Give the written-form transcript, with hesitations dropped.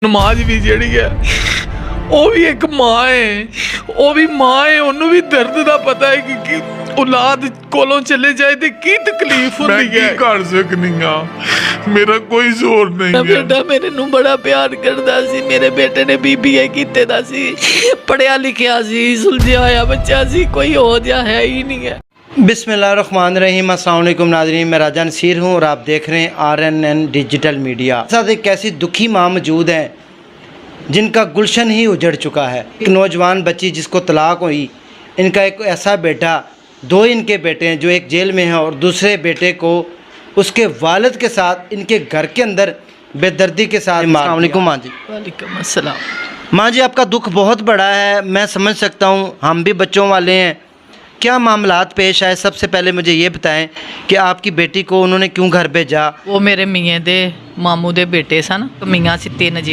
नमाज भी जड़ी है वो भी एक माँ है, वो भी माँ है, उन्होंने भी दर्द का पता है कि औलाद कोलों चले जाए तो की तकलीफ होती है। मैं कर सकनी मेरा कोई जोर नहीं है। बेटा मेरे नू बड़ा प्यार करता सी, मेरे बेटे ने BBA कीते दा सी, पढ़िया लिखिया सी, सुलझिया होया बच्चा सी, कोई हो जा है ही नहीं है। बिस्मिल्लाहिर्रहमानिर्रहीम, अस्सलाम वालेकुम नाज़रीन, मैं राजा नसीर हूँ और आप देख रहे हैं RNN डिजिटल मीडिया। साथ एक ऐसी दुखी माँ मौजूद है जिनका गुलशन ही उजड़ चुका है। एक नौजवान बच्ची जिसको तलाक हुई, इनका एक ऐसा बेटा, दो इनके बेटे हैं जो एक जेल में है और दूसरे बेटे को उसके वालिद के साथ इनके घर के अंदर बेदर्दी के साथ। अस्सलाम वालेकुम माँ जी। वालेकुम अस्सलाम। माँ जी, आपका दुख बहुत बड़ा है, मैं समझ सकता हूँ, हम भी बच्चों वाले हैं। क्या मामलात पेश आए, सबसे पहले मुझे ये बताएं कि आपकी बेटी को उन्होंने क्यों घर भेजा? वो मेरे मियाँ दे मामू दे बेटे सन, मियाँ सी 3 जेठ